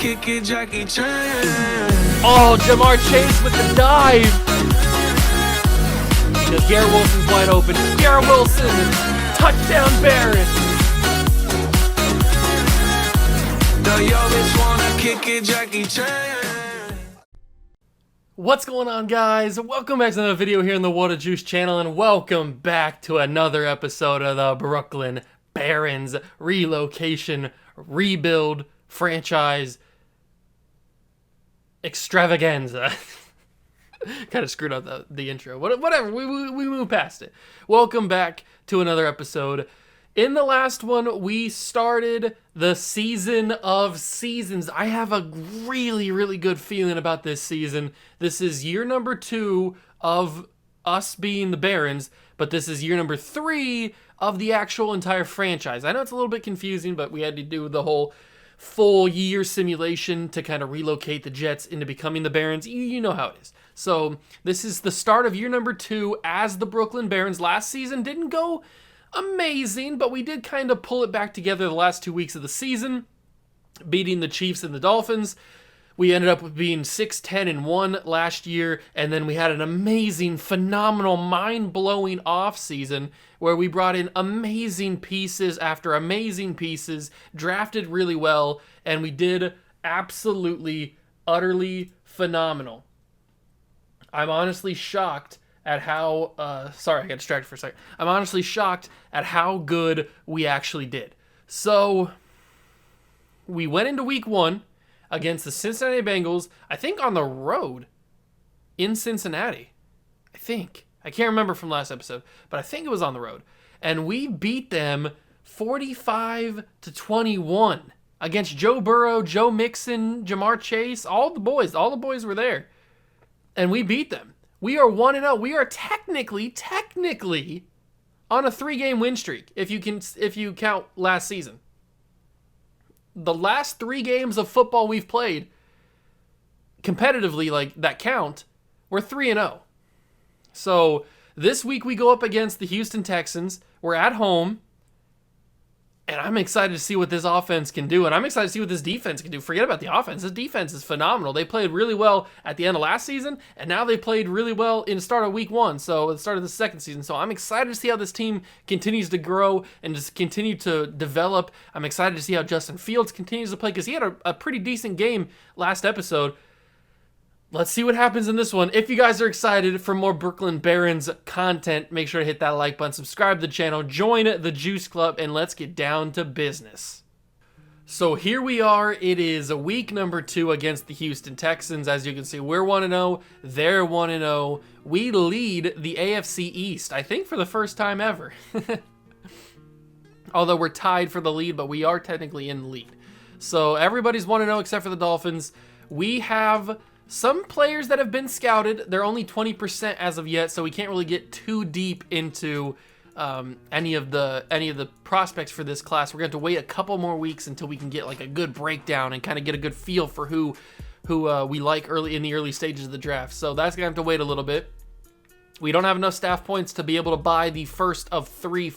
kick it, Jackie Chan. Oh, Jamar Chase with the dive. Because Garrett Wilson's wide open. Garrett Wilson, touchdown Barons. The yo bitch wanna kick it, Jackie Chan. What's going on, guys? Welcome back to another video here on the What a Juice channel, and welcome back to another episode of the Brooklyn Barons Relocation Rebuild Franchise Extravaganza. Kind of screwed up the intro. Whatever, we move past it. Welcome back to another episode. In the last one, we started the season of seasons. I have a really, really good feeling about this season. This is year number 2 of us being the Barons, but this is year number 3 of the actual entire franchise. I know it's a little bit confusing, but we had to do the whole full year simulation to kind of relocate the Jets into becoming the Barons. You know how it is. So this is the start of year number 2 as the Brooklyn Barons. Last season didn't go amazing, but we did kind of pull it back together the last 2 weeks of the season, beating the Chiefs and the Dolphins. We ended up with being 6-10-1 last year, and then we had an amazing, phenomenal, mind-blowing off-season where we brought in amazing pieces after amazing pieces, drafted really well, and we did absolutely, utterly phenomenal. I'm honestly shocked at how, sorry, I got distracted for a second. I'm honestly shocked at how good we actually did. So, we went into week 1 against the Cincinnati Bengals, I think on the road in Cincinnati. I think. I can't remember from last episode, but I think it was on the road. And we beat them 45-21 against Joe Burrow, Joe Mixon, Jamar Chase, all the boys. All the boys were there. And we beat them. We are 1-0. We are technically on a 3-game win streak if you count last season. The last 3 games of football we've played competitively, like that count, we're 3-0. So this week we go up against the Houston Texans. We're at home. And I'm excited to see what this offense can do. And I'm excited to see what this defense can do. Forget about the offense. This defense is phenomenal. They played really well at the end of last season. And now they played really well in the start of week 1. So at the start of the second season. So I'm excited to see how this team continues to grow and just continue to develop. I'm excited to see how Justin Fields continues to play, because he had a pretty decent game last episode. Let's see what happens in this one. If you guys are excited for more Brooklyn Barons content, make sure to hit that like button, subscribe to the channel, join the Juice Club, and let's get down to business. So here we are. It is week number 2 against the Houston Texans. As you can see, we're 1-0. They're 1-0. We lead the AFC East, I think for the first time ever. Although we're tied for the lead, but we are technically in the lead. So everybody's 1-0 except for the Dolphins. We have some players that have been scouted. They're only 20% as of yet, so we can't really get too deep into any of the prospects for this class. We're going to have to wait a couple more weeks until we can get like a good breakdown and kind of get a good feel for who we like early in the early stages of the draft. So that's going to have to wait a little bit. We don't have enough staff points to be able to buy the first of 3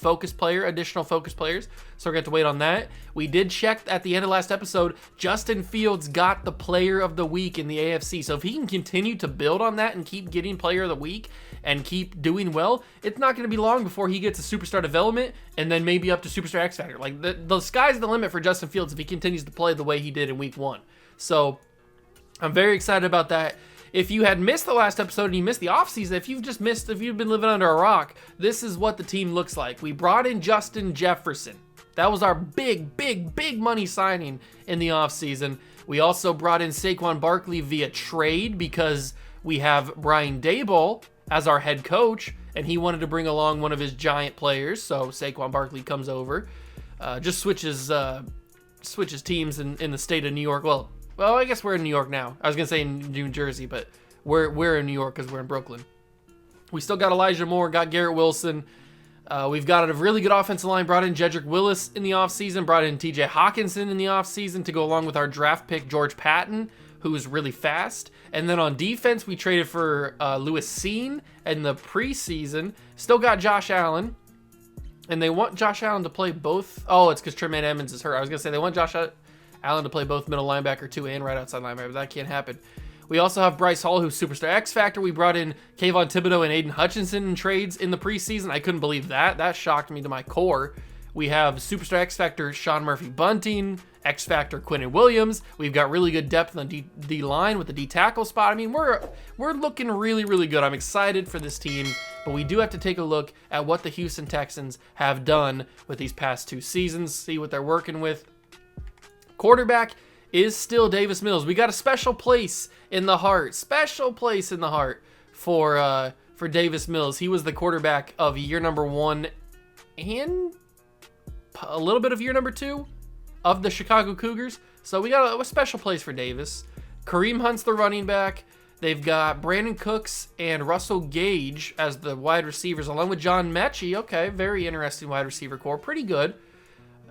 additional focus players, so we're going to have to wait on that. We did check at the end of last episode, Justin Fields got the player of the week in the AFC, so if he can continue to build on that and keep getting player of the week and keep doing well, it's not going to be long before he gets a superstar development and then maybe up to superstar X Factor. Like, the sky's the limit for Justin Fields if he continues to play the way he did in week 1. So I'm very excited about that. If you had missed the last episode and you missed the offseason, if you've been living under a rock, this is what the team looks like. We brought in Justin Jefferson. That was our big money signing in the offseason. We also brought in Saquon Barkley via trade because we have Brian Daboll as our head coach, and he wanted to bring along one of his giant players, so Saquon Barkley comes over. Just switches teams in the state of New York. Well, I guess we're in New York now. I was going to say in New Jersey, but we're in New York because we're in Brooklyn. We still got Elijah Moore, got Garrett Wilson. We've got a really good offensive line. Brought in Jedrick Willis in the offseason. Brought in TJ Hawkinson in the offseason to go along with our draft pick, George Patton, who is really fast. And then on defense, we traded for Lewis Seen in the preseason. Still got Josh Allen. And they want Josh Allen to play both. Oh, it's because Tremaine Edmonds is hurt. I was going to say they want Josh Allen to play both middle linebacker 2 and right outside linebacker. But that can't happen. We also have Bryce Hall, who's Superstar X Factor. We brought in Kayvon Thibodeau and Aiden Hutchinson in trades in the preseason. I couldn't believe that. That shocked me to my core. We have Superstar X Factor Sean Murphy Bunting, X Factor Quinnen Williams. We've got really good depth on the D line with the D tackle spot. I mean, we're looking really, really good. I'm excited for this team, but we do have to take a look at what the Houston Texans have done with these past 2 seasons, see what they're working with. Quarterback is still Davis Mills. We got a special place in the heart, for Davis Mills. He was the quarterback of year number 1 and a little bit of year number 2 of the Chicago Cougars. So we got a special place for Davis. Kareem Hunt's the running back. They've got Brandon Cooks and Russell Gage as the wide receivers, along with John Mechie. Okay, very interesting wide receiver core. Pretty good.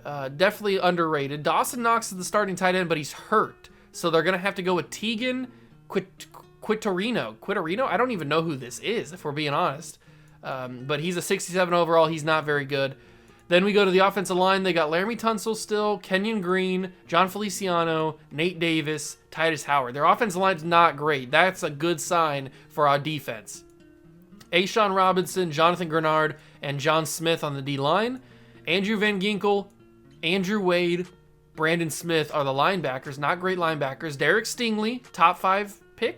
Definitely underrated. Dawson Knox is the starting tight end, but he's hurt. So they're going to have to go with Tegan Quittorino. I don't even know who this is, if we're being honest. But he's a 67 overall. He's not very good. Then we go to the offensive line. They got Laramie Tunsil still, Kenyon Green, John Feliciano, Nate Davis, Titus Howard. Their offensive line's not great. That's a good sign for our defense. A'Shawn Robinson, Jonathan Grenard, and John Smith on the D-line. Andrew Van Ginkel, Andrew Wade, Brandon Smith are the linebackers. Not great linebackers. Derek Stingley, top 10 pick.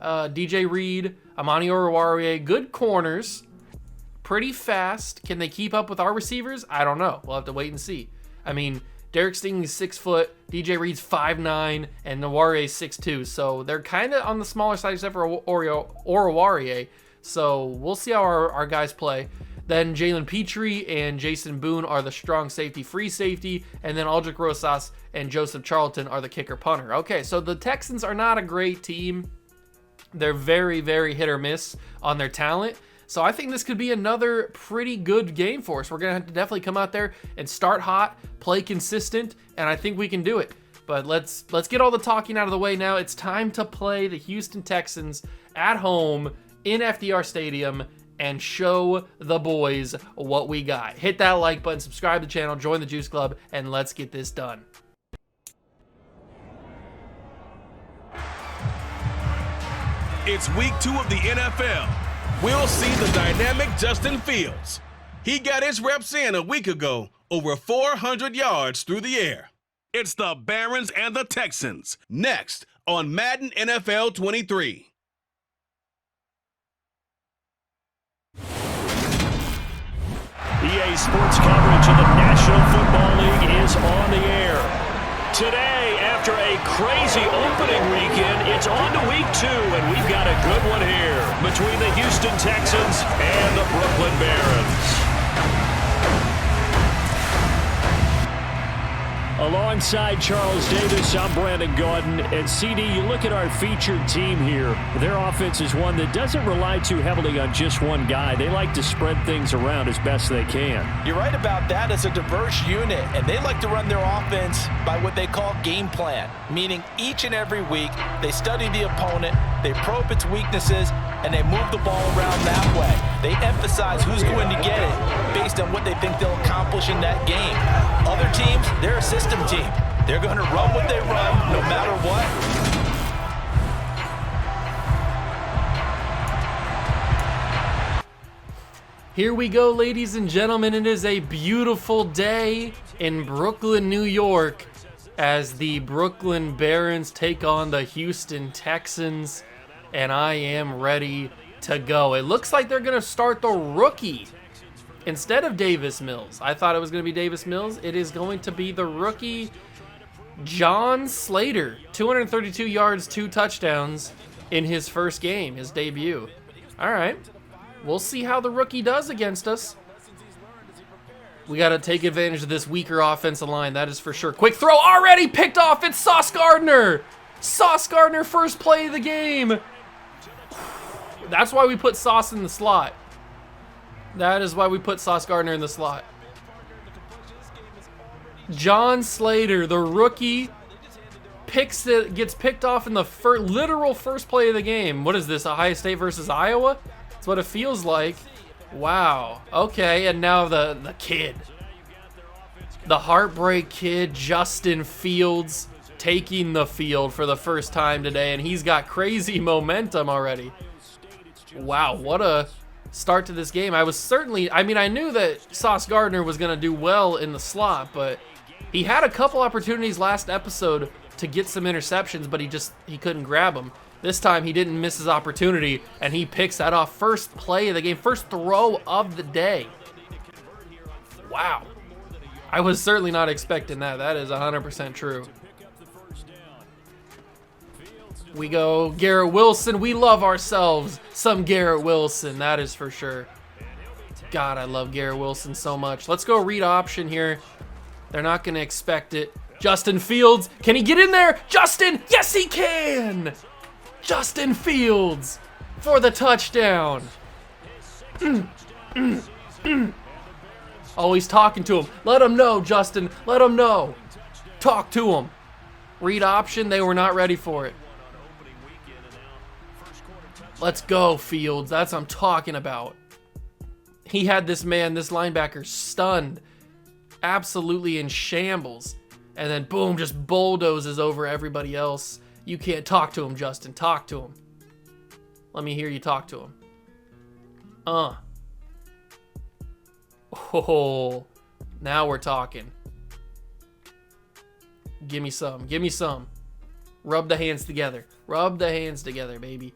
DJ Reed, Amani Oruwariye, good corners. Pretty fast. Can they keep up with our receivers? I don't know. We'll have to wait and see. I mean, Derek Stingley's 6 foot, DJ Reed's 5'9", and Oruwariye's 6'2". So they're kind of on the smaller side except for Oruwariye. So we'll see how our guys play. Then Jalen Petrie and Jason Boone are the strong safety, free safety. And then Aldrich Rosas and Joseph Charlton are the kicker punter. Okay, so the Texans are not a great team. They're very, very hit or miss on their talent. So I think this could be another pretty good game for us. We're going to have to definitely come out there and start hot, play consistent, and I think we can do it. But let's get all the talking out of the way now. It's time to play the Houston Texans at home in FDR Stadium and show the boys what we got. Hit that like button, subscribe to the channel, join the Juice Club, and let's get this done. It's week 2 of the NFL. We'll see the dynamic Justin Fields. He got his reps in a week ago, over 400 yards through the air. It's the Barons and the Texans, next on Madden NFL 23. EA Sports coverage of the National Football League is on the air. Today, after a crazy opening weekend, it's on to week 2, and we've got a good one here between the Houston Texans and the Brooklyn Barons. Alongside Charles Davis, I'm Brandon Gaudin. And CD, you look at our featured team here. Their offense is one that doesn't rely too heavily on just one guy. They like to spread things around as best they can. You're right about that. It's a diverse unit, and they like to run their offense by what they call game plan, meaning each and every week they study the opponent, they probe its weaknesses, and they move the ball around that way. They emphasize who's going to get it based on what they think they'll accomplish in that game. Other teams, they're a system team. They're going to run what they run no matter what. Here we go, ladies and gentlemen. It is a beautiful day in Brooklyn, New York, as the Brooklyn Barons take on the Houston Texans, and I am ready to go. It looks like they're going to start the rookie instead of Davis Mills. I thought it was going to be Davis Mills. It is going to be the rookie, John Slater. 232 yards, 2 touchdowns in his first game, his debut. All right. We'll see how the rookie does against us. We got to take advantage of this weaker offensive line, that is for sure. Quick throw already picked off. It's Sauce Gardner. Sauce Gardner, first play of the game. That's why we put Sauce in the slot. That is why we put Sauce Gardner in the slot. John Slater, the rookie, gets picked off in the literal first play of the game. What is this, Ohio State versus Iowa? That's what it feels like. Wow. Okay, and now the kid. The Heartbreak Kid, Justin Fields, taking the field for the first time today, and he's got crazy momentum already. Wow, what a start to this game. I knew that Sauce Gardner was going to do well in the slot, but he had a couple opportunities last episode to get some interceptions, but he couldn't grab them. This time he didn't miss his opportunity, and he picks that off. First play of the game, first throw of the day. Wow. I was certainly not expecting that. That is 100% true. We go Garrett Wilson. We love ourselves some Garrett Wilson. That is for sure. God, I love Garrett Wilson so much. Let's go read option here. They're not going to expect it. Justin Fields. Can he get in there? Justin. Yes, he can. Justin Fields for the touchdown. Oh, he's talking to him. Let him know, Justin. Let him know. Talk to him. Read option. They were not ready for it. Let's go, Fields. That's what I'm talking about. He had this linebacker stunned, absolutely in shambles. And then, boom, just bulldozes over everybody else. You can't talk to him, Justin. Talk to him. Let me hear you talk to him. Oh, now we're talking. Give me some. Give me some. Rub the hands together. Rub the hands together, baby.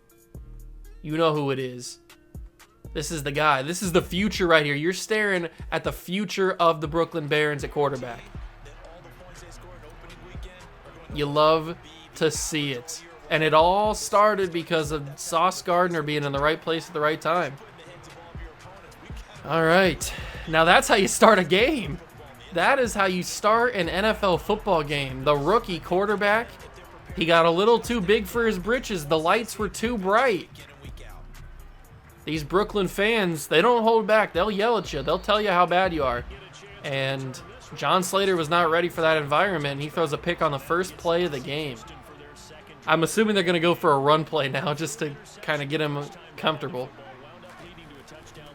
You know who it is. This is the guy. This is the future right here. You're staring at the future of the Brooklyn Barons at quarterback. You love to see it. And it all started because of Sauce Gardner being in the right place at the right time. All right. Now that's how you start a game. That is how you start an NFL football game. The rookie quarterback, he got a little too big for his britches. The lights were too bright. These Brooklyn fans, they don't hold back. They'll yell at you. They'll tell you how bad you are. And John Slater was not ready for that environment, and he throws a pick on the first play of the game. I'm assuming they're going to go for a run play now just to kind of get him comfortable.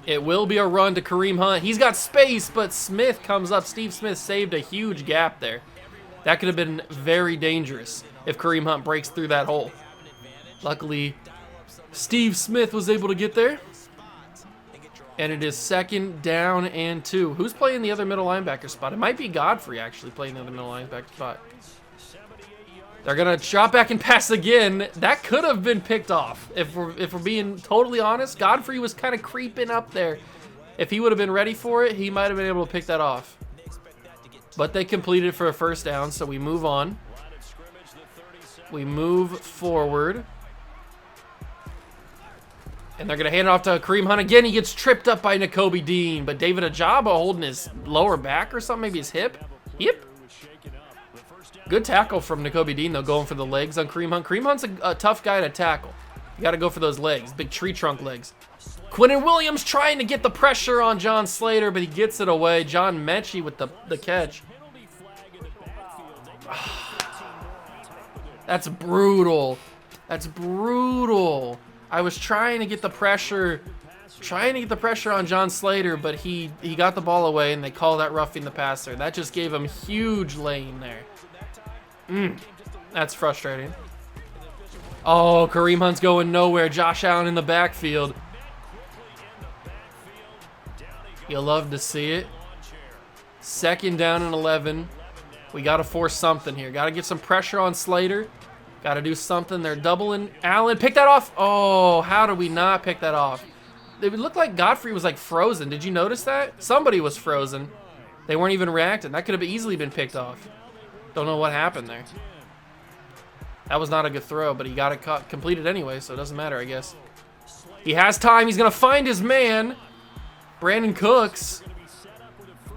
It will be a run to Kareem Hunt. He's got space, but Smith comes up. Steve Smith saved a huge gap there. That could have been very dangerous if Kareem Hunt breaks through that hole. Luckily, Steve Smith was able to get there. And it is 2nd down and 2. Who's playing the other middle linebacker spot? It might be Godfrey actually playing the other middle linebacker spot. They're going to drop back and pass again. That could have been picked off. If we're being totally honest, Godfrey was kind of creeping up there. If he would have been ready for it, he might have been able to pick that off. But they completed it for a first down, so we move on. We move forward. And they're going to hand it off to Kareem Hunt again. He gets tripped up by Nakobe Dean, but David Ajabo holding his lower back or something, maybe his hip. Yep. Good tackle from Nakobe Dean, though, going for the legs on Kareem Hunt. Kareem Hunt's a tough guy to tackle. You got to go for those legs, big tree trunk legs. Quinnen Williams trying to get the pressure on John Slater, but he gets it away. John Mechie with the catch. That's brutal. That's brutal. I was trying to get the pressure on John Slater, but he got the ball away, and they call that roughing the passer. That just gave him huge lane there. That's frustrating. Oh, Kareem Hunt's going nowhere. Josh Allen in the backfield. You'll love to see it. 2nd down and 11. We got to force something here. Got to get some pressure on Slater. Got to do something. They're doubling Allen. Pick that off. Oh, how did we not pick that off? It looked like Godfrey was like frozen. Did you notice that? Somebody was frozen. They weren't even reacting. That could have easily been picked off. Don't know what happened there. That was not a good throw, but he got it completed anyway, so it doesn't matter, I guess. He has time. He's going to find his man. Brandon Cooks.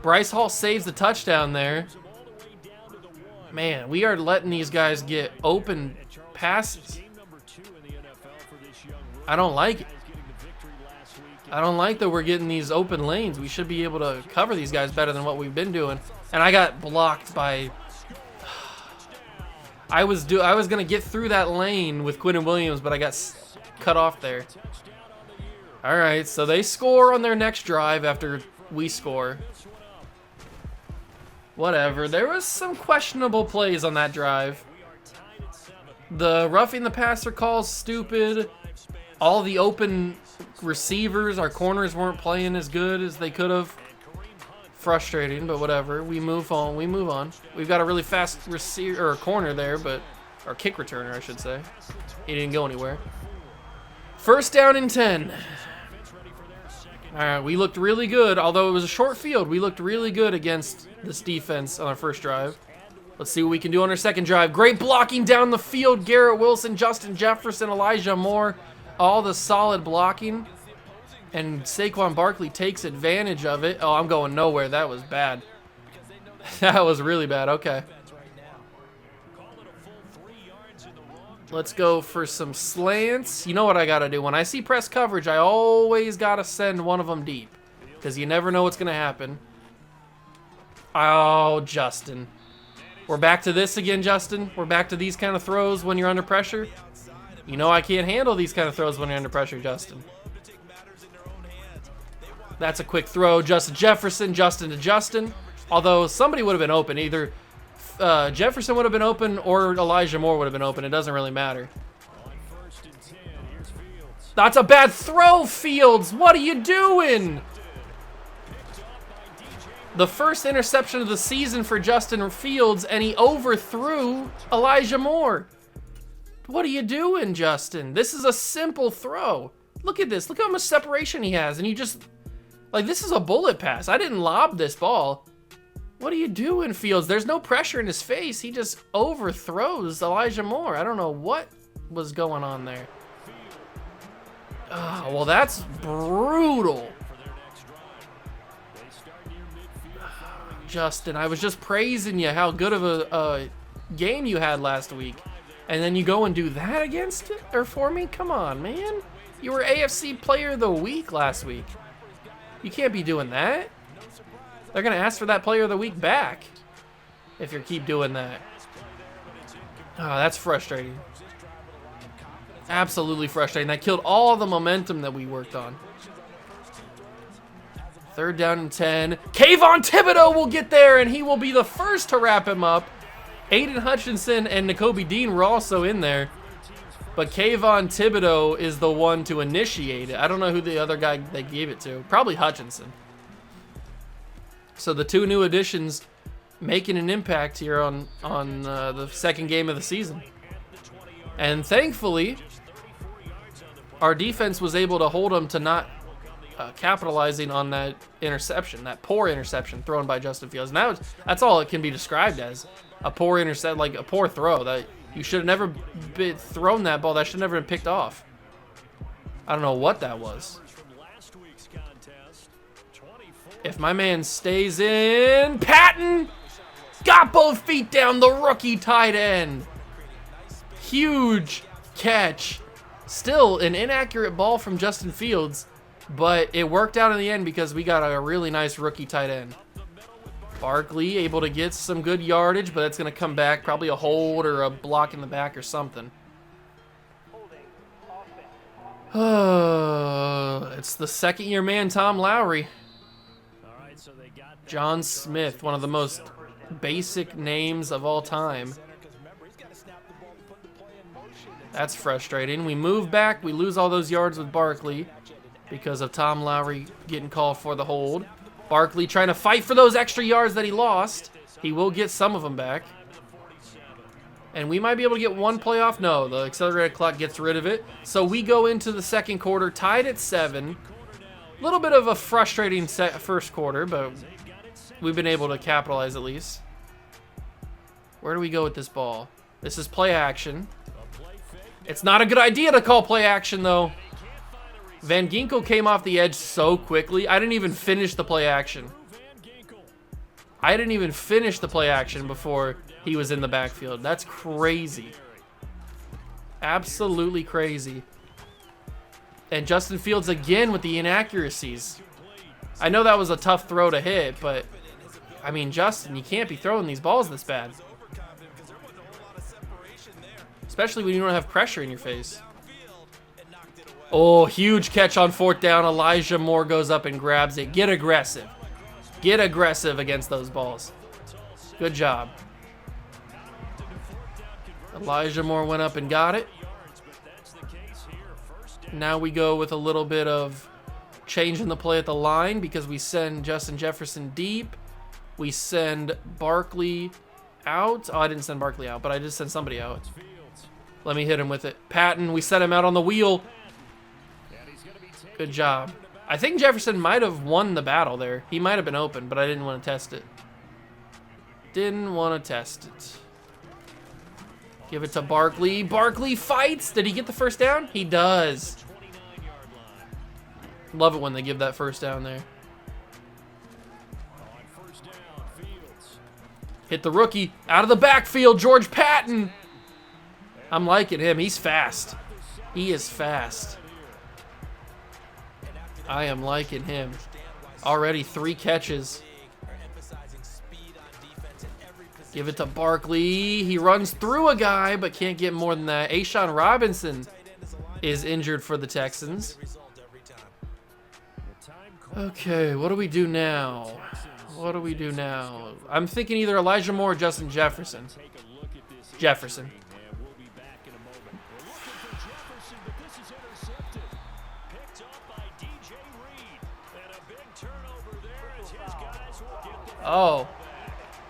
Bryce Hall saves the touchdown there. Man, we are letting these guys get open passes. I don't like it. I don't like that we're getting these open lanes. We should be able to cover these guys better than what we've been doing. And I got blocked by... I was going to get through that lane with Quinnen Williams, but I got cut off there. All right, so they score on their next drive after we score. Whatever. There was some questionable plays on that drive. The roughing the passer calls stupid. All the open receivers, our corners weren't playing as good as they could have. Frustrating, but whatever. We move on. We move on. We've got a really fast receiver or corner there, or kick returner, I should say. He didn't go anywhere. First down and 10. All right, we looked really good. Although it was a short field, we looked really good against this defense on our first drive. Let's see what we can do on our second drive. Great blocking down the field. Garrett Wilson, Justin Jefferson, Elijah Moore. All the solid blocking. And Saquon Barkley takes advantage of it. Oh, I'm going nowhere. That was bad. That was really bad. Okay. Let's go for some slants. You know what I got to do. When I see press coverage, I always got to send one of them deep. Because you never know what's going to happen. Oh, Justin. We're back to this again, Justin. We're back to these kind of throws when you're under pressure. You know I can't handle these kind of throws when you're under pressure, Justin. That's a quick throw. Justin Jefferson, Justin to Justin. Although somebody would have been open. Either Jefferson would have been open or Elijah Moore would have been open. It doesn't really matter. That's a bad throw, Fields. What are you doing? The first interception of the season for Justin Fields, and he overthrew Elijah Moore. What are you doing, Justin? This is a simple throw. Look at this. Look how much separation he has, and you just... Like, this is a bullet pass. I didn't lob this ball. What are you doing, Fields? There's no pressure in his face. He just overthrows Elijah Moore. I don't know what was going on there. Oh, well, that's brutal. Justin, I was just praising you how good of a game you had last week. And then you go and do that against it or for me? Come on, man. You were AFC Player of the Week last week. You can't be doing that. They're going to ask for that Player of the Week back if you keep doing that. Oh, that's frustrating. Absolutely frustrating. That killed all the momentum that we worked on. Third down and 10. Kayvon Thibodeau will get there, and he will be the first to wrap him up. Aiden Hutchinson and Nakobe Dean were also in there. But Kayvon Thibodeau is the one to initiate it. I don't know who the other guy they gave it to. Probably Hutchinson. So the two new additions making an impact here on the second game of the season. And thankfully, our defense was able to hold them to not capitalizing on that interception, that poor interception thrown by Justin Fields. And that's all it can be described as. A poor intercept, like a poor throw. That you should have never been thrown that ball. That should have never been picked off. I don't know what that was. If my man stays in, Patton got both feet down, the rookie tight end. Huge catch. Still an inaccurate ball from Justin Fields, but it worked out in the end because we got a really nice rookie tight end. Barkley able to get some good yardage, but that's going to come back. Probably a hold or a block in the back or something. It's the second-year man, Tom Lowry. John Smith, one of the most basic names of all time. That's frustrating. We move back. We lose all those yards with Barkley because of Tom Lowry getting called for the hold. Barkley trying to fight for those extra yards that he lost. He will get some of them back. And we might be able to get one play off. No, the accelerated clock gets rid of it. So we go into the second quarter tied at 7. A little bit of a frustrating first quarter, but we've been able to capitalize at least. Where do we go with this ball? This is play action. It's not a good idea to call play action, though. Van Ginkel came off the edge so quickly. I didn't even finish the play action. I didn't even finish the play action before he was in the backfield. That's crazy. Absolutely crazy. And Justin Fields again with the inaccuracies. I know that was a tough throw to hit, but I mean, Justin, you can't be throwing these balls this bad. Especially when you don't have pressure in your face. Oh, huge catch on fourth down. Elijah Moore goes up and grabs it. Get aggressive. Get aggressive against those balls. Good job. Elijah Moore went up and got it. Now we go with a little bit of changing the play at the line because we send Justin Jefferson deep. We send Barkley out. Oh, I didn't send Barkley out, but I just sent somebody out. Let me hit him with it. Patton, we set him out on the wheel. Good job. I think Jefferson might have won the battle there. He might have been open, but I didn't want to test it. Didn't want to test it. Give it to Barkley. Barkley fights. Did he get the first down? He does. Love it when they give that first down there. Hit the rookie. Out of the backfield, George Patton. I'm liking him. He's fast. He is fast. I am liking him. Already 3 catches. Give it to Barkley. He runs through a guy, but can't get more than that. A'Shawn Robinson is injured for the Texans. Okay, what do we do now? What do we do now? I'm thinking either Elijah Moore or Justin Jefferson. Jefferson. Oh,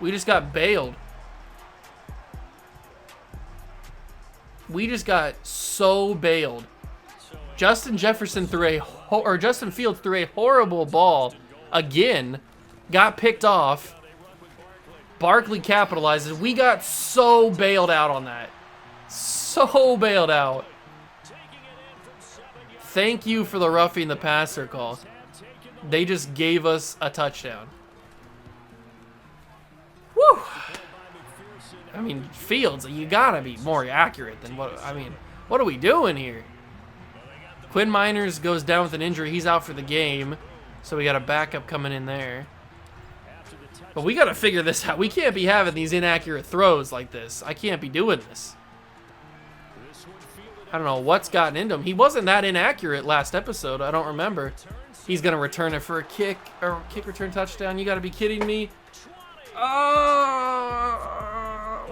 we just got bailed. We just got so bailed. Justin Jefferson threw Justin Fields threw a horrible ball again. Got picked off. Barkley capitalizes. We got so bailed out on that. So bailed out. Thank you for the roughing the passer call. They just gave us a touchdown. Woo! I mean, Fields, you gotta be more accurate than what, I mean, what are we doing here? Quinn Miners goes down with an injury. He's out for the game. So we got a backup coming in there. But we gotta figure this out. We can't be having these inaccurate throws like this. I can't be doing this. I don't know what's gotten into him. He wasn't that inaccurate last episode. I don't remember. He's gonna return it for a kick or kick return touchdown. You gotta be kidding me.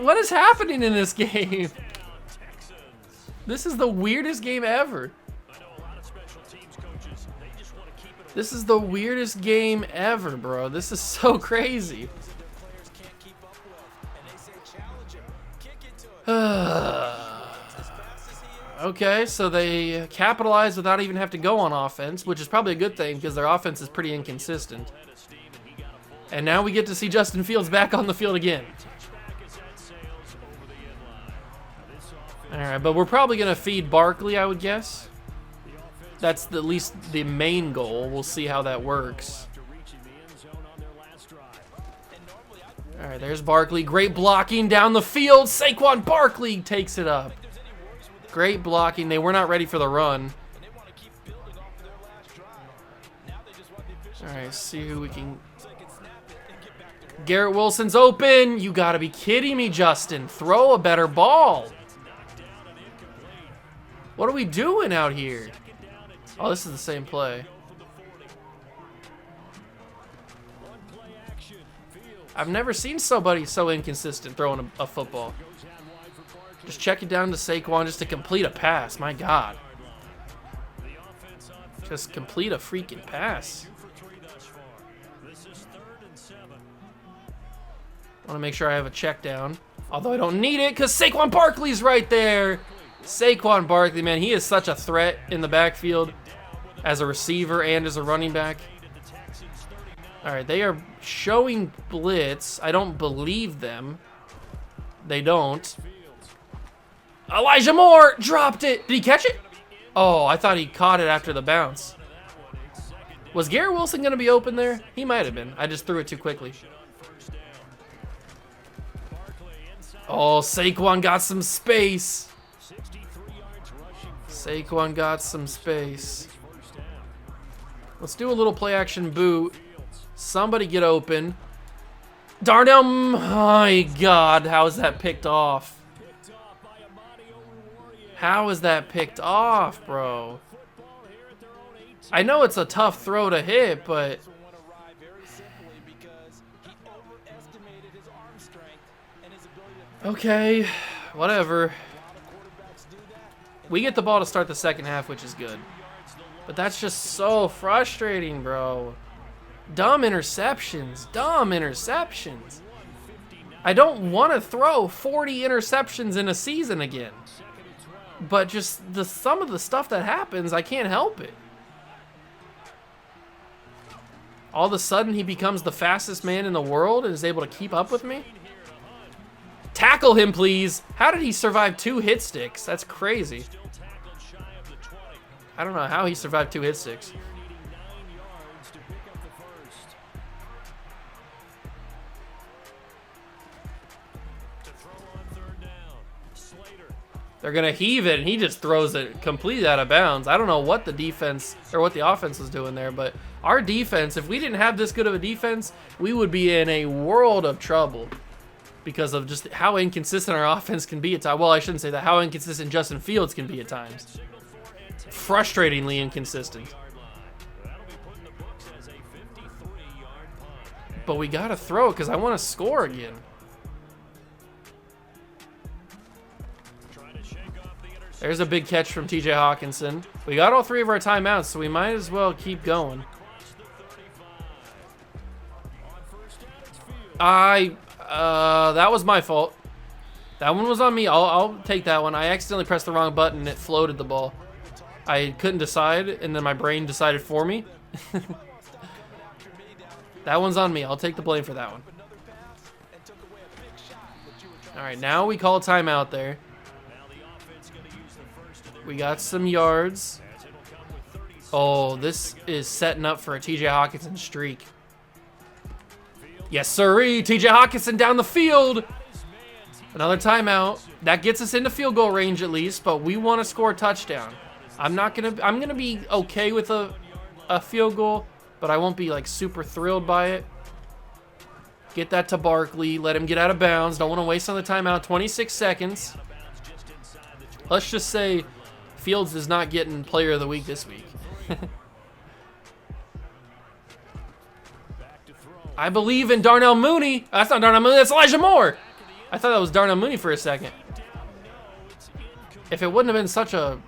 What is happening in this game? This is the weirdest game ever. This is the weirdest game ever, bro. This is so crazy. Okay, so they capitalize without even have to go on offense, which is probably a good thing because their offense is pretty inconsistent. And now we get to see Justin Fields back on the field again. All right, but we're probably going to feed Barkley, I would guess. That's at least the main goal. We'll see how that works. All right, there's Barkley. Great blocking down the field. Saquon Barkley takes it up. Great blocking. They were not ready for the run. All right, see who we can... Garrett Wilson's open. You got to be kidding me, Justin. Throw a better ball. What are we doing out here? Oh, this is the same play. I've never seen somebody so inconsistent throwing a football. Just check it down to Saquon just to complete a pass. My God. Just complete a freaking pass. I want to make sure I have a check down. Although I don't need it because Saquon Barkley's right there. Saquon Barkley, man, he is such a threat in the backfield as a receiver and as a running back. All right, they are showing blitz. I don't believe them. They don't. Elijah Moore dropped it. Did he catch it? Oh, I thought he caught it after the bounce. Was Garrett Wilson going to be open there? He might have been. I just threw it too quickly. Oh, Saquon got some space. Saquon got some space. Let's do a little play action boot. Somebody get open. Darnell, my God, how is that picked off? How is that picked off, bro? I know it's a tough throw to hit, but... Okay, whatever. We get the ball to start the second half, which is good. But that's just so frustrating, bro. Dumb interceptions. Dumb interceptions. I don't want to throw 40 interceptions in a season again. But just some of the stuff that happens, I can't help it. All of a sudden, he becomes the fastest man in the world and is able to keep up with me. Tackle him, please. How did he survive 2 hit sticks? That's crazy. I don't know how he survived 2 hit sticks. They're going to heave it, and he just throws it completely out of bounds. I don't know what the defense or what the offense was doing there, but our defense, if we didn't have this good of a defense, we would be in a world of trouble because of just how inconsistent our offense can be at times. Well, I shouldn't say that. How inconsistent Justin Fields can be at times. Frustratingly inconsistent. But we got to throw it because I want to score again. There's a big catch from TJ Hawkinson. We got all 3 of our timeouts, so we might as well keep going. That was my fault. That one was on me. I'll take that one. I accidentally pressed the wrong button and it floated the ball. I couldn't decide, and then my brain decided for me. That one's on me. I'll take the blame for that one. All right, now we call a timeout there. We got some yards. Oh, this is setting up for a TJ Hawkinson streak. Yes, sirree. TJ Hawkinson down the field. Another timeout. That gets us into field goal range at least, but we want to score a touchdown. I'm gonna be okay with a field goal, but I won't be like super thrilled by it. Get that to Barkley. Let him get out of bounds. Don't want to waste another timeout. 26 seconds. Let's just say Fields is not getting player of the week this week. I believe in Darnell Mooney. That's not Darnell Mooney. That's Elijah Moore. I thought that was Darnell Mooney for a second. If it wouldn't have been such a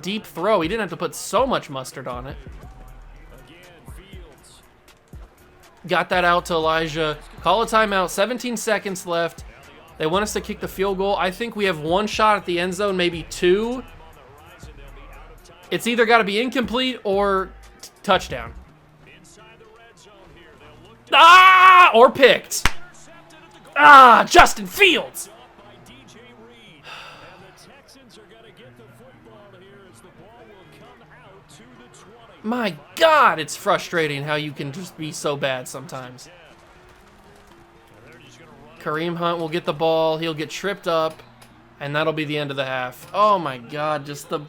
deep throw, he didn't have to put so much mustard on it. Got that out to Elijah. Call a timeout. 17 seconds left. They want us to kick the field goal. I think we have 1 shot at the end zone, maybe 2. It's either got to be incomplete or touchdown. Ah! Or picked. Ah! Justin Fields! My God, it's frustrating how you can just be so bad sometimes. Kareem Hunt will get the ball. He'll get tripped up, and that'll be the end of the half. Oh my God, just the...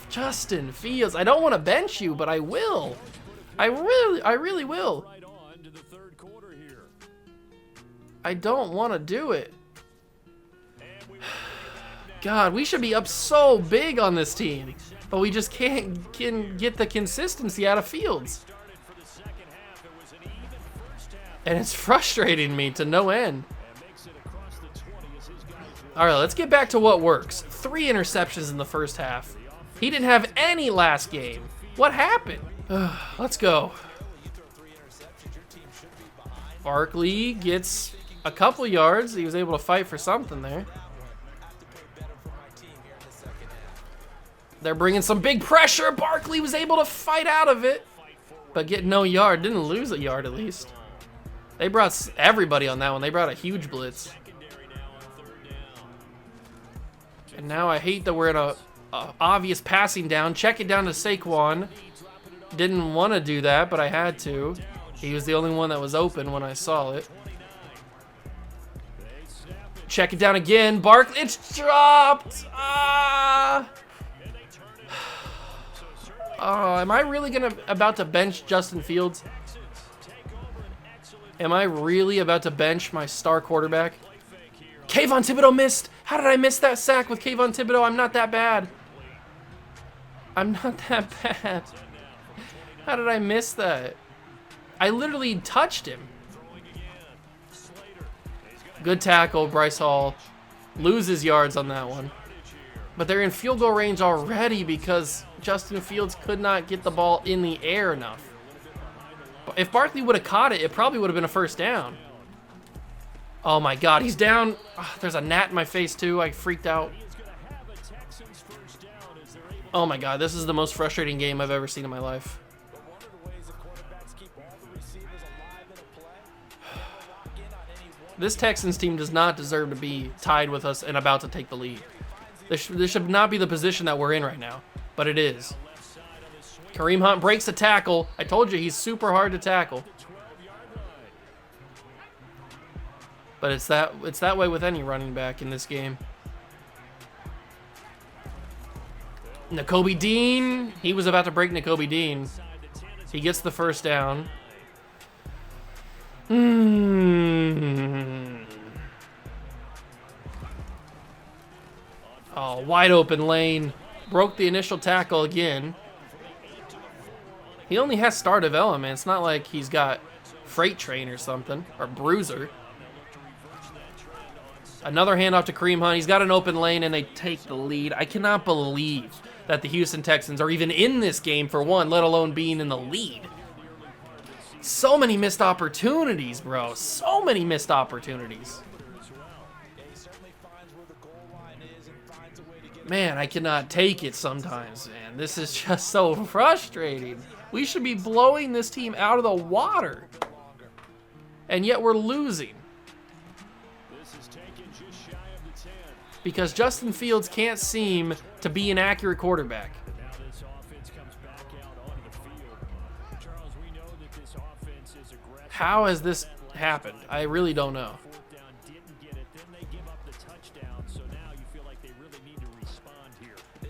Justin Fields. I don't want to bench you, but I will. I really will. I don't want to do it. God, we should be up so big on this team, but we just can't get the consistency out of Fields. And it's frustrating me to no end. All right, let's get back to what works. 3 interceptions in the first half. He didn't have any last game. What happened? Let's go. Barkley gets a couple yards. He was able to fight for something there. They're bringing some big pressure. Barkley was able to fight out of it, but get no yard. Didn't lose a yard at least. They brought everybody on that one. They brought a huge blitz. And now I hate that we're in a obvious passing down. Check it down to Saquon. Didn't want to do that, but I had to. He was the only one that was open when I saw it. Check it down again. Barkley, it's dropped. Am I really about to bench Justin Fields? Am I really about to bench my star quarterback? Kayvon Thibodeau missed. How did I miss that sack with Kayvon Thibodeau? I'm not that bad. I'm not that bad. How did I miss that? I literally touched him. Good tackle, Bryce Hall. Loses yards on that one. But they're in field goal range already because Justin Fields could not get the ball in the air enough. If Barkley would have caught it, it probably would have been a first down. Oh my God, he's down. Oh, there's a gnat in my face too. I freaked out. Oh my God, this is the most frustrating game I've ever seen in my life. This Texans team does not deserve to be tied with us and about to take the lead. This should not be the position that we're in right now, but it is. Kareem Hunt breaks a tackle. I told you he's super hard to tackle. But it's that way with any running back in this game. Nakobe Dean. He was about to break Nakobe Dean. He gets the first down. Oh, wide open lane. Broke the initial tackle again. He only has star development. It's not like he's got freight train or something, or bruiser. Another handoff to Kareem Hunt. He's got an open lane, and they take the lead. I cannot believe that the Houston Texans are even in this game for one, let alone being in the lead. So many missed opportunities, bro. So many missed opportunities. Man, I cannot take it sometimes, man. This is just so frustrating. We should be blowing this team out of the water. And yet we're losing. Because Justin Fields can't seem to be an accurate quarterback. How has this happened? I really don't know.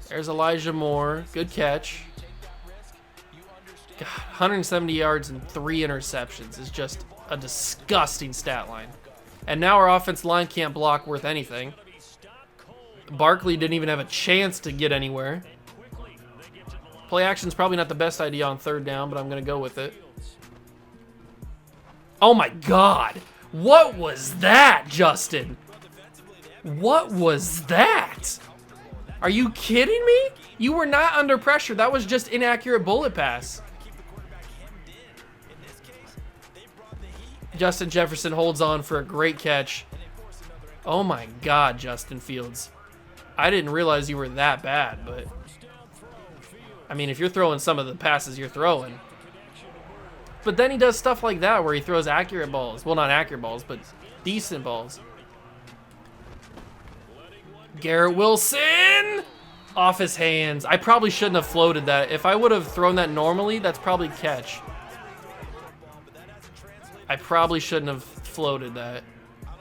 There's Elijah Moore. Good catch. God, 170 yards and 3 interceptions is just a disgusting stat line. And now our offensive line can't block worth anything. Barkley didn't even have a chance to get anywhere. Play action's probably not the best idea on third down, but I'm going to go with it. Oh my God. What was that, Justin? What was that? Are you kidding me? You were not under pressure. That was just inaccurate bullet pass. Justin Jefferson holds on for a great catch. Oh my God, Justin Fields. I didn't realize you were that bad, but I mean, if you're throwing some of the passes you're throwing. But then he does stuff like that where he throws accurate balls. Well, not accurate balls, but decent balls. Garrett Wilson off his hands. I probably shouldn't have floated that. If I would have thrown that normally, that's probably catch. I probably shouldn't have floated that.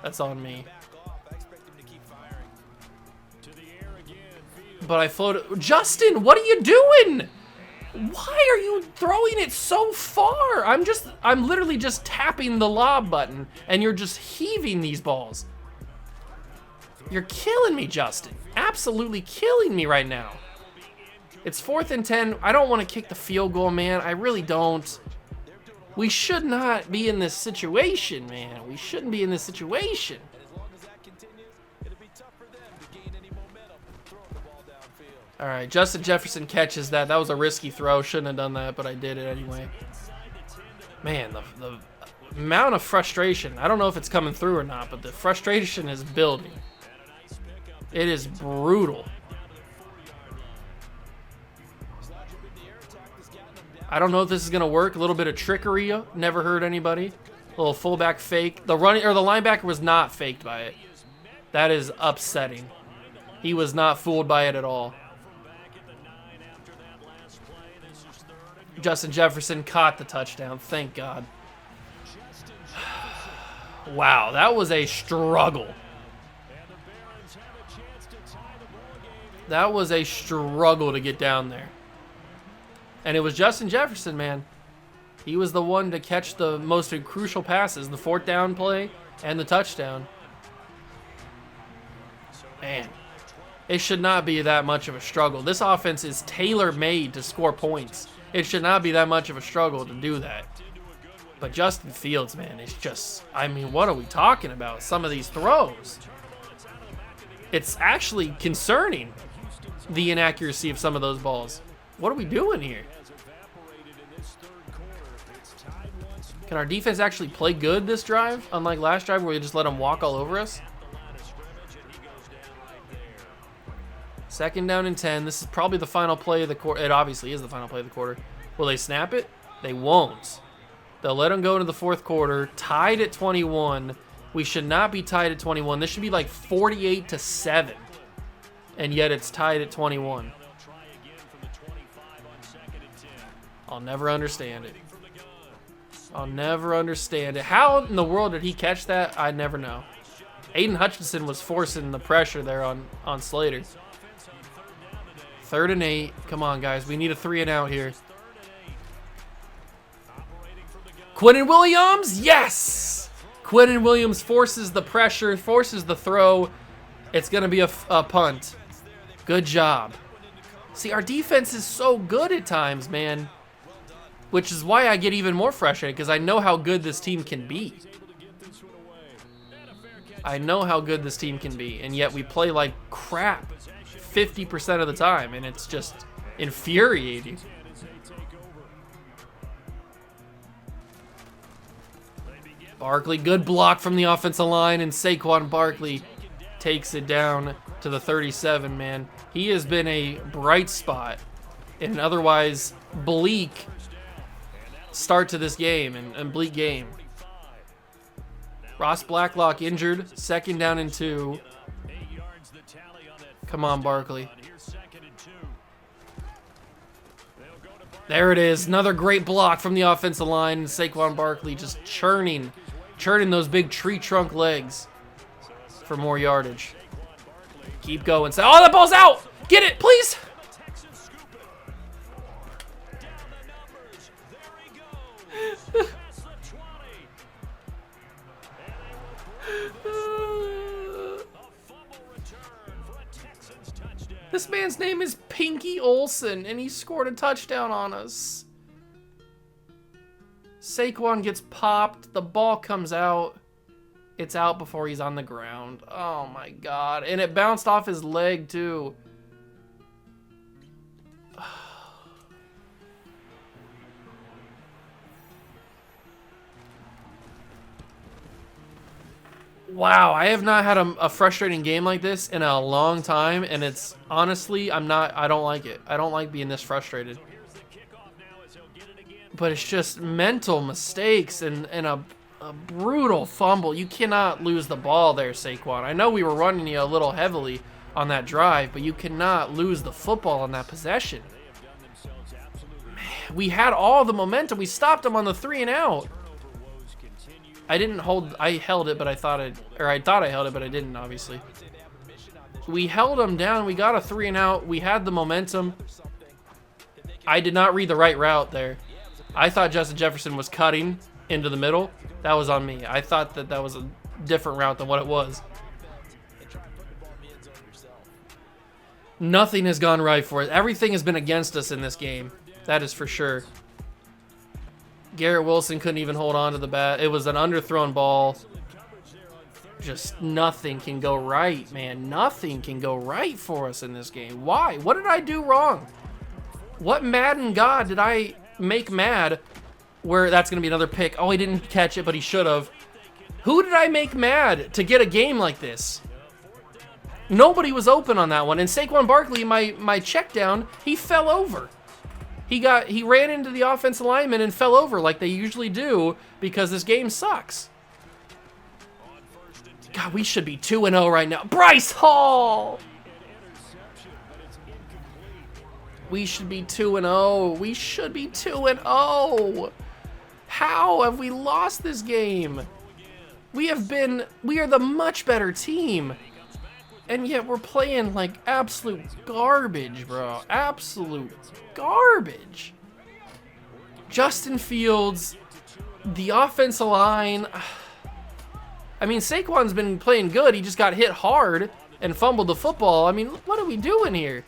That's on me. But I floated. Justin, what are you doing? Why are you throwing it so far? I'm literally just tapping the lob button and you're just heaving these balls. You're killing me, Justin. Absolutely killing me right now. It's 4th and 10. I don't want to kick the field goal, man. I really don't. We should not be in this situation, man. We shouldn't be in this situation. All right, Justin Jefferson catches that. That was a risky throw. Shouldn't have done that, but I did it anyway. Man, the amount of frustration. I don't know if it's coming through or not, but the frustration is building. It is brutal. I don't know if this is going to work. A little bit of trickery. Never hurt anybody. A little fullback fake. The linebacker was not faked by it. That is upsetting. He was not fooled by it at all. Justin Jefferson caught the touchdown. Thank God. Wow, that was a struggle. That was a struggle to get down there. And it was Justin Jefferson, man. He was the one to catch the most crucial passes, the 4th down play and the touchdown. Man, it should not be that much of a struggle. This offense is tailor-made to score points. It should not be that much of a struggle to do that. But Justin Fields, man, it's just, I mean, what are we talking about? Some of these throws. It's actually concerning, the inaccuracy of some of those balls. What are we doing here? Can our defense actually play good this drive, unlike last drive where we just let them walk all over us? 2nd down and 10. This is probably the final play of the quarter. It obviously is the final play of the quarter. Will they snap it? They won't. They'll let them go into the 4th quarter, tied at 21. We should not be tied at 21. This should be like 48-7. And yet it's tied at 21. I'll never understand it. I'll never understand it. How in the world did he catch that? I never know. Aiden Hutchinson was forcing the pressure there on Slater. 3rd and 8. Come on, guys. We need a 3 and out here. Quinnen Williams, yes! Quinnen Williams forces the pressure, forces the throw. It's going to be a punt. Good job. See, our defense is so good at times, man. Which is why I get even more frustrated, because I know how good this team can be. I know how good this team can be, and yet we play like crap 50% of the time, and it's just infuriating. Barkley, good block from the offensive line, and Saquon Barkley takes it down to the 37, man. He has been a bright spot in an otherwise bleak start to this game and bleak game. Ross Blacklock injured, 2nd down and 2. Come on, Barkley. There it is, another great block from the offensive line. Saquon Barkley just churning those big tree trunk legs for more yardage. Keep going. Oh, that ball's out! Get it, please! This man's name is Pinky Olsen, and he scored a touchdown on us. Saquon gets popped. The ball comes out. It's out before he's on the ground. Oh, my God. And it bounced off his leg, too. Wow, I have not had a frustrating game like this in a long time, and it's honestly, I don't like it. I don't like being this frustrated. But it's just mental mistakes and a brutal fumble. You cannot lose the ball there, Saquon. I know we were running you a little heavily on that drive, but you cannot lose the football on that possession. Man, we had all the momentum. We stopped them on the 3 and out. I held it, but I thought I held it, but I didn't, obviously. We held them down. We got a 3 and out. We had the momentum. I did not read the right route there. I thought Justin Jefferson was cutting into the middle. That was on me. I thought that was a different route than what it was. Nothing has gone right for us. Everything has been against us in this game. That is for sure. Garrett Wilson couldn't even hold on to the bat. It was an underthrown ball. Just nothing can go right, man. Nothing can go right for us in this game. Why? What did I do wrong? What Madden god did I make mad where that's going to be another pick? Oh, he didn't catch it, but he should have. Who did I make mad to get a game like this? Nobody was open on that one. And Saquon Barkley, my check down, he fell over. He ran into the offensive lineman and fell over like they usually do because this game sucks. God, we should be 2-0 right now. Bryce Hall! We should be 2-0. We should be 2-0. How have we lost this game? We are the much better team. And yet we're playing like absolute garbage, bro. Absolute garbage. Justin Fields, the offensive line. I mean, Saquon's been playing good. He just got hit hard and fumbled the football. I mean, what are we doing here?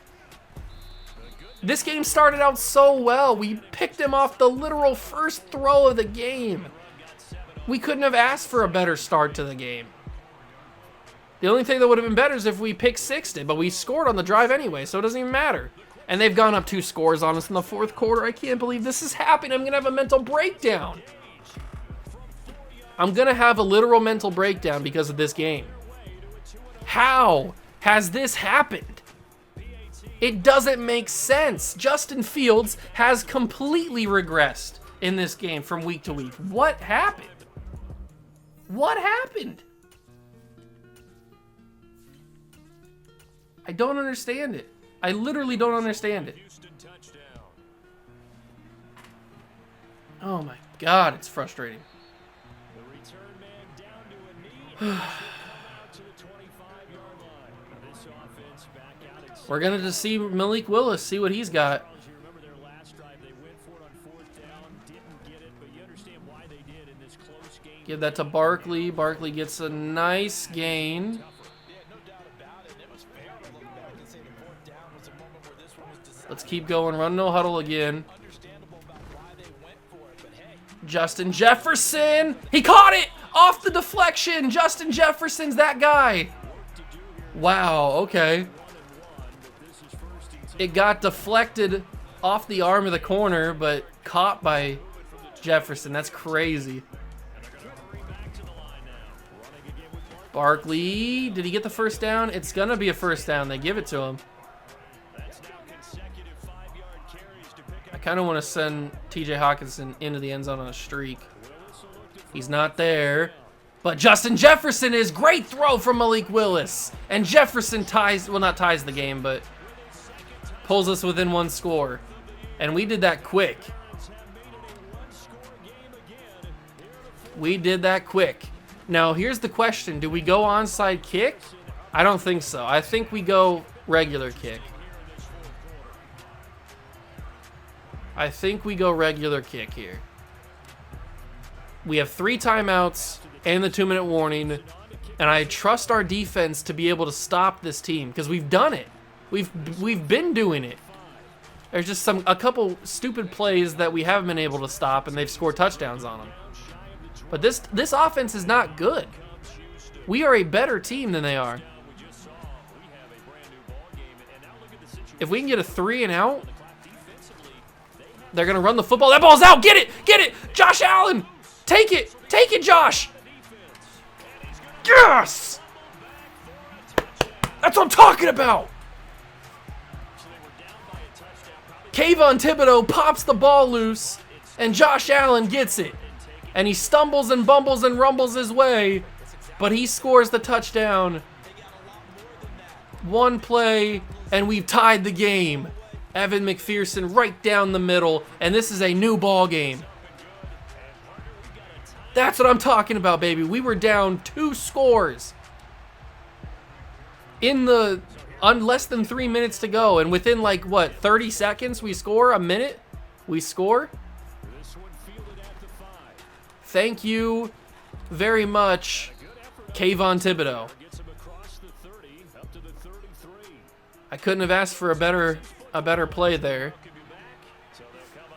This game started out so well. We picked him off the literal first throw of the game. We couldn't have asked for a better start to the game. The only thing that would have been better is if we pick-sixed it, but we scored on the drive anyway, so it doesn't even matter. And they've gone up 2 scores on us in the 4th quarter. I can't believe this is happening. I'm going to have a mental breakdown. I'm going to have a literal mental breakdown because of this game. How has this happened? It doesn't make sense. Justin Fields has completely regressed in this game from week to week. What happened? What happened? I don't understand it. I literally don't understand it. Oh my God, it's frustrating. We're going to just see Malik Willis, see what he's got. Give that to Barkley. Barkley gets a nice gain. Let's keep going. Run no huddle again. Justin Jefferson. He caught it off the deflection. Justin Jefferson's that guy. Wow, okay. It got deflected off the arm of the corner, but caught by Jefferson. That's crazy. Barkley, did he get the first down? It's going to be a first down. They give it to him. I kind of want to send TJ Hawkinson into the end zone on a streak. He's not there. But Justin Jefferson is. Great throw from Malik Willis. And Jefferson ties, well, not ties the game, but pulls us within 1 score. And we did that quick. We did that quick. Now, here's the question. Do we go onside kick? I don't think so. I think we go regular kick. I think we go regular kick here. We have 3 timeouts and the 2-minute warning, and I trust our defense to be able to stop this team because we've done it. We've been doing it. There's just a couple stupid plays that we haven't been able to stop, and they've scored touchdowns on them. But this offense is not good. We are a better team than they are. If we can get a 3 and out, they're going to run the football. That ball's out. Get it. Get it. Josh Allen. Take it. Take it, Josh. Yes. That's what I'm talking about. Kayvon Thibodeau pops the ball loose, and Josh Allen gets it. And he stumbles and bumbles and rumbles his way, but he scores the touchdown. 1 play, and we've tied the game. Evan McPherson right down the middle, and this is a new ball game. That's what I'm talking about, baby. We were down 2 scores in less than 3 minutes to go, and within like what, 30 seconds we score? A minute we score? Thank you very much, Kayvon Thibodeau. I couldn't have asked for a better play there.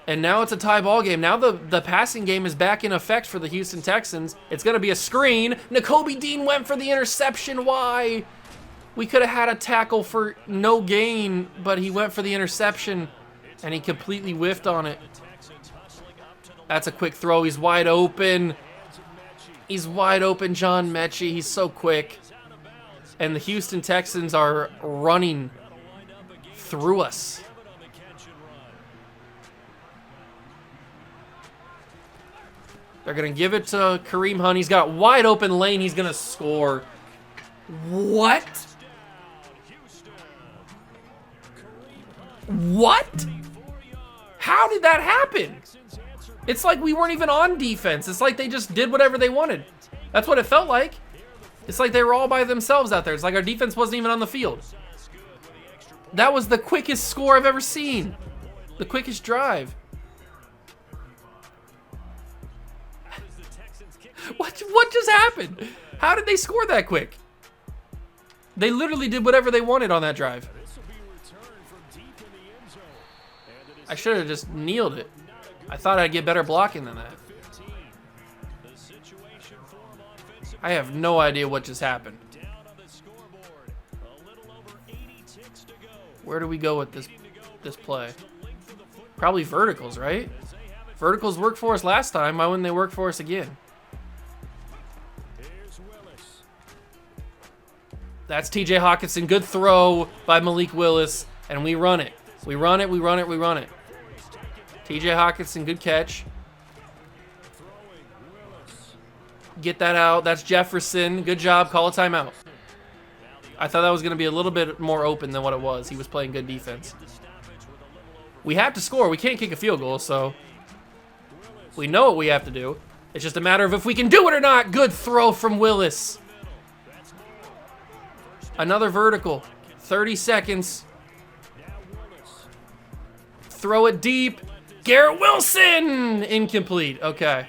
And now it's a tie ball game. Now the passing game is back in effect for the Houston Texans. It's going to be a screen. Nakobe Dean went for the interception. Why? We could have had a tackle for no gain, but he went for the interception, and he completely whiffed on it. That's a quick throw. He's wide open. He's wide open, John Mechie. He's so quick. And the Houston Texans are running through us. They're going to give it to Kareem Hunt. He's got a wide open lane. He's going to score. What? What? How did that happen? It's like we weren't even on defense. It's like they just did whatever they wanted. That's what it felt like. It's like they were all by themselves out there. It's like our defense wasn't even on the field. That was the quickest score I've ever seen. The quickest drive. What just happened? How did they score that quick? They literally did whatever they wanted on that drive. I should have just kneeled it. I thought I'd get better blocking than that. I have no idea what just happened. Where do we go with this play? Probably verticals, right? Verticals worked for us last time. Why wouldn't they work for us again? That's TJ Hawkinson. Good throw by Malik Willis. And we run it. We run it, we run it, we run it. TJ Hawkinson, good catch. Get that out. That's Jefferson. Good job. Call a timeout. I thought that was going to be a little bit more open than what it was. He was playing good defense. We have to score. We can't kick a field goal, so we know what we have to do. It's just a matter of if we can do it or not. Good throw from Willis. Another vertical. 30 seconds. Throw it deep. Garrett Wilson! Incomplete. Okay.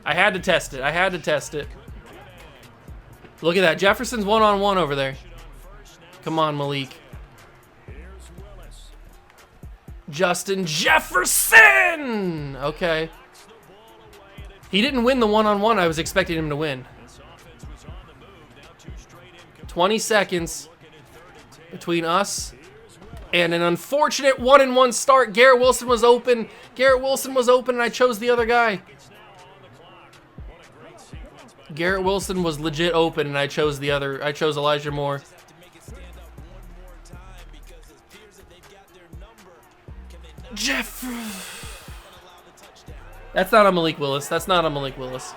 I had to test it. I had to test it. Look at that. Jefferson's one-on-one over there. Come on, Malik. Justin Jefferson! Okay. He didn't win the one-on-one I was expecting him to win. 20 seconds between us and an unfortunate 1-and-1 start. Garrett Wilson was open. Garrett Wilson was open, and I chose the other guy. Garrett Wilson was legit open, and I chose the other. I chose Elijah Moore. That's not on Malik Willis. That's not on Malik Willis.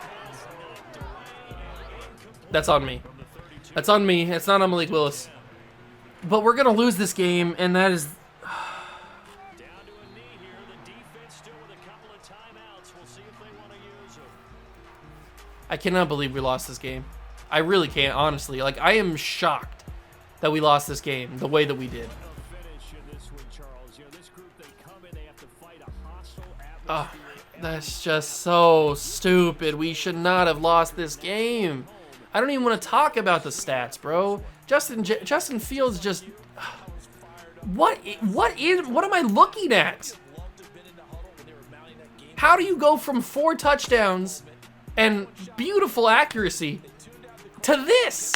That's on me. That's on me. It's not on Malik Willis. But we're going to lose this game, and that is... I cannot believe we lost this game. I really can't, honestly. Like, I am shocked that we lost this game the way that we did. Oh, that's just so stupid. We should not have lost this game. I don't even want to talk about the stats, bro. Justin Fields just... What am I looking at? How do you go from 4 touchdowns and beautiful accuracy to this?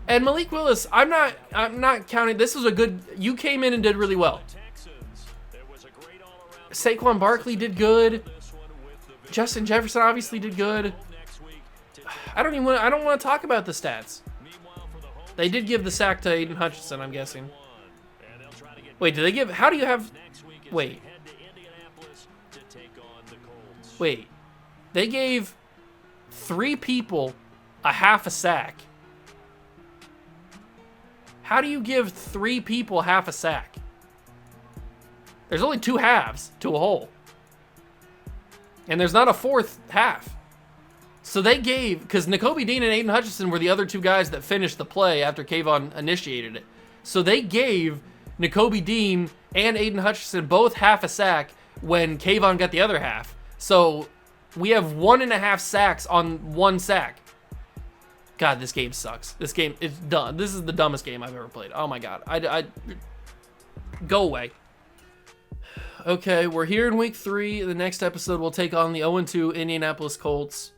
And Malik Willis, I'm not counting. This was a good... You came in and did really well. Saquon Barkley did good. Justin Jefferson obviously did good. I don't want to talk about the stats. They did give the sack to Aiden Hutchinson, I'm guessing. Wait, did they give... How do you have... Wait. Wait. They gave 3 people a half a sack. How do you give 3 people half a sack? There's only 2 halves to a whole. And there's not a 4th half. So they gave, because Nakobe Dean and Aiden Hutchinson were the other 2 guys that finished the play after Kayvon initiated it. So they gave Nakobe Dean and Aiden Hutchinson both half a sack when Kayvon got the other half. So we have 1.5 sacks on 1 sack. God, this game sucks. This game is done. This is the dumbest game I've ever played. Oh my God. I go away. Okay, we're here in week 3. The next episode we'll take on the 0-2 Indianapolis Colts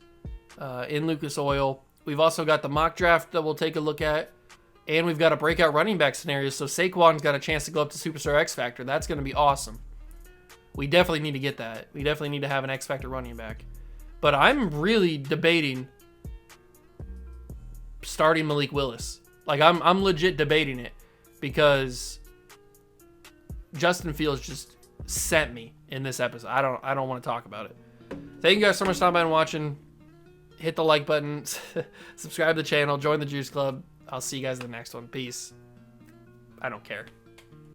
in Lucas Oil. We've also got the mock draft that we'll take a look at. And we've got a breakout running back scenario. So Saquon's got a chance to go up to Superstar X Factor. That's going to be awesome. We definitely need to get that. We definitely need to have an X Factor running back. But I'm really debating starting Malik Willis. Like, I'm legit debating it because Justin Fields just sent me in this episode. I don't want to talk about it. Thank you guys so much for stopping by and watching. Hit the like button, subscribe to the channel, join the Juice Club. I'll see you guys in the next one. Peace. I don't care.